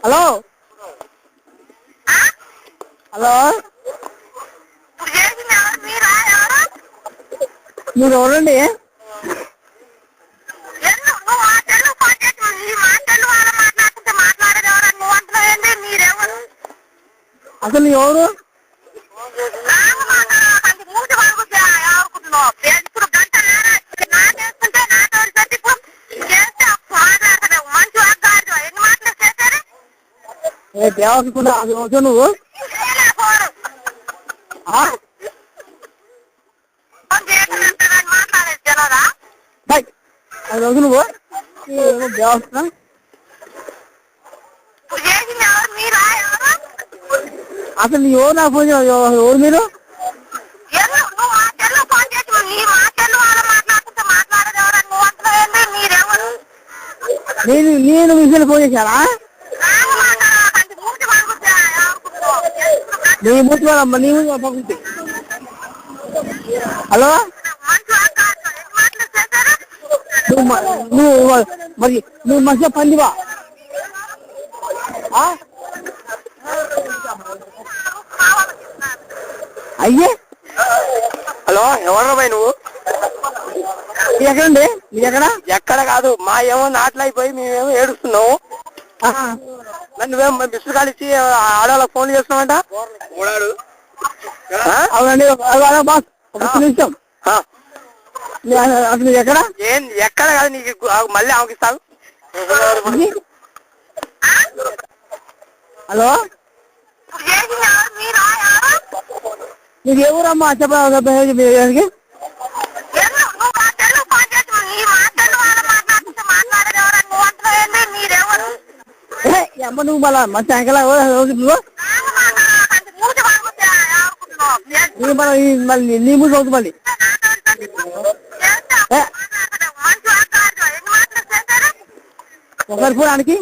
Hello hello మీరు ఎవరండి? అసలు ఎవరు? దేవసుకుంటా నువ్వు అది రోజు నువ్వు దేవస్థానం అసలు ఎవరు నా ఫోన్ ఎవరు మీరు? నేను విషయాలు ఫోన్ చేశానా? నీ మూర్తి వాళ్ళమ్మ నీ మూర్తి. హలో నువ్వు మరి నువ్వు మంచిగా పందివా? అయ్యే హలో ఎవరు బాయ్ నువ్వు? ఎక్కడండి? మీరు ఎక్కడ కాదు మా ఏమో నాట్లు అయిపోయి మేమేమో ఏడుస్తున్నావు. నువ్వేమో బిస్సు కాలిచ్చి ఆడవాళ్ళకి ఫోన్ చేస్తున్నావంట. అవునండి బాస్ ఒక నిమిషం. అసలు ఎక్కడ ఎక్కడ కాదు నీకు మళ్ళీ ఆమెకిస్తాను. హలో నీకు ఏ ఊరమ్మా చెప్పడానికి? అమ్మ నువ్వు మళ్ళా మా సాయంకాల మళ్ళీ నీ ముందు అవుతుంది మళ్ళీ ఒకరి పోవడానికి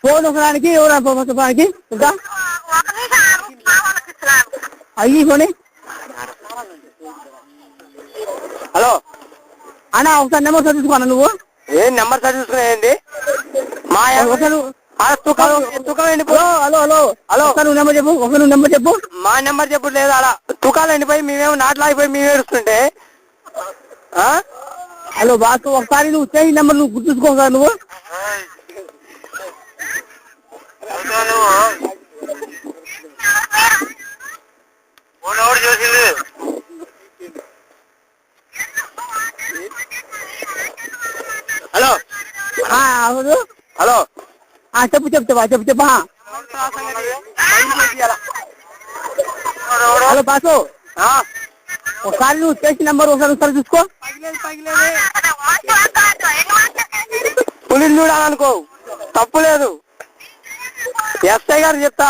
ఫోన్ ఒకడానికి ఎవరికి ఇంకా అయ్యి పోనీ. హలో అన్న ఒకసారి నెంబర్ చదువుకున్నా నువ్వు ఏం నెంబర్ చదివిస్తున్నాయండి? మా నువ్వు నెంబర్ చెప్పు. నువ్వు నెంబర్ చెప్పు. మా నెంబర్ చెప్పు లేదు అలా తుకాలు ఎండిపోయి మేమేమో నాట్లు ఆగిపోయి మేము ఏడుస్తుంటే. హలో బాస్ ఒకసారి నువ్వు చేయి నెంబర్ నువ్వు గుర్తుంచుకో సార్. నువ్వు హలో హలో చెప్పు చెప్పు. హలో బాసు ఒకసారి నువ్వు చేసిన నెంబర్ ఒకసారి చూసుకో. పులిని చూడాలనుకో తప్పు లేదు. ఎస్ఐ గారు చెప్తా.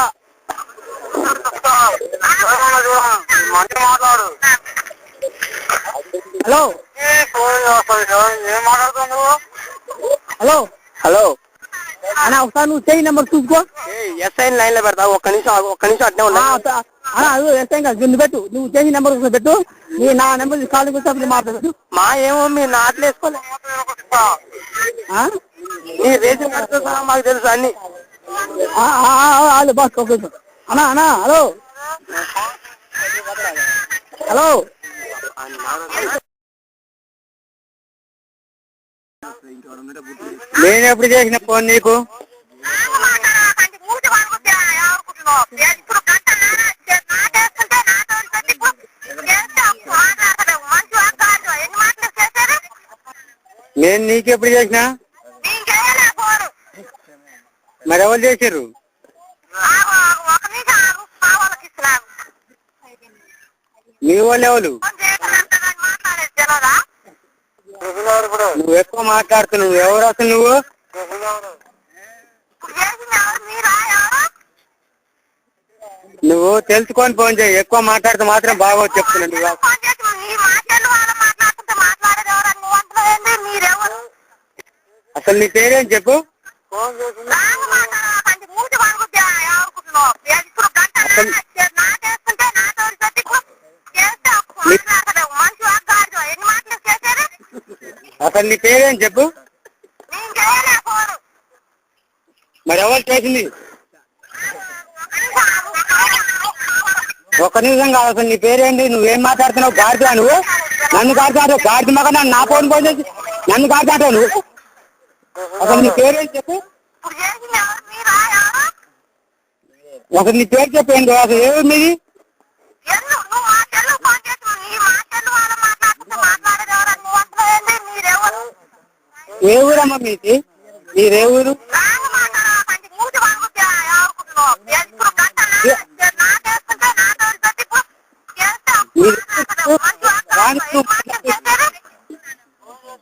హలో హలో హలో అన్న ఒకసారి నువ్వు చేయి నెంబర్ చూసుకో. ఎస్ఐ లైన్ లో పెడతా. ఒక్క నిమిషం అట్నే ఉన్నా. అది ఎస్ఐ కాదు నువ్వు పెట్టు. నువ్వు చేసి నెంబర్ ఒకసారి పెట్టు. నా నెంబర్ కాల్ వచ్చి మాట్లాడదు. మా ఏమో మీరు నాట్లు వేసుకోలే. నీ రేషన్ కార్డుతో సహా మాకు తెలుసు అన్ని. బాస్ అన్నా హలో హలో నేను ఎప్పుడు చేసిన ఫోన్ నీకు? నేను నీకెప్పుడు చేసినా? మరి ఎవరు చేసారు? మీ వాళ్ళు ఎవరు? నువ్వు ఎక్కువ మాట్లాడుతున్నావు. ఎవరు అసలు నువ్వు? నువ్వు తెలుసుకొని ఫోన్ చేయి. ఎక్కువ మాట్లాడితే మాత్రం బాగోదు చెప్తున్నాను. నువ్వు అసలు నీ పేరేం చెప్పు. అసలు నీ పేరేం చెప్పు. ఎవరు చేసింది? ఒక్క నిమిషం కావాలి. నీ పేరేంటి? నువ్వేం మాట్లాడుతున్నావు? గాడిదా నువ్వు? నన్ను కాడుతావు? గాడిద మగ నన్ను నా ఫోన్ ఫోన్ చేసి నన్ను కాడుతావు నువ్వు? అసలు నీ పేరేంటి చెప్పు. అసలు నీ పేరు చెప్పేంటి? అసలు ఏ ఊరు మీది? ఏ ఊరమ్మా మీది? మీరే ఊరు?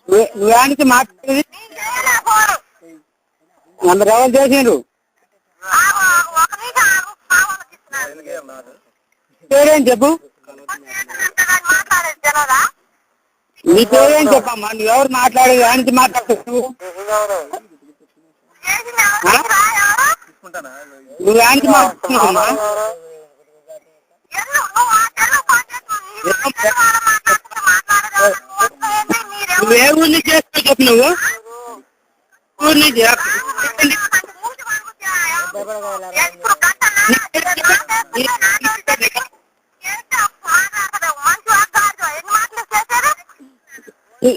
నువ్వేనికి మాట్లాడేది అందరు ఎవరు చేసిండ్రు? పేరేం చెప్పు. నీ పేరేం చెప్పమ్మా. నువ్వెవరు మాట్లాడేది? ఆయనకి మాట్లాడుతున్నావు నువ్వు ఆయనకి మాట్లాడుతున్నావమ్మా. నువ్వే ఊరి నుంచి చేస్తావు చెప్పు. నువ్వు ఊరి నుంచి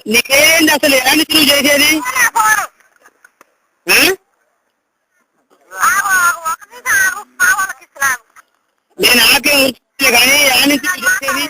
నీకేంటి అసలు? ఎలా నుంచి నువ్వు చేసేది? నేను ఆపే కానీ ఎలా నుంచి చేసేది?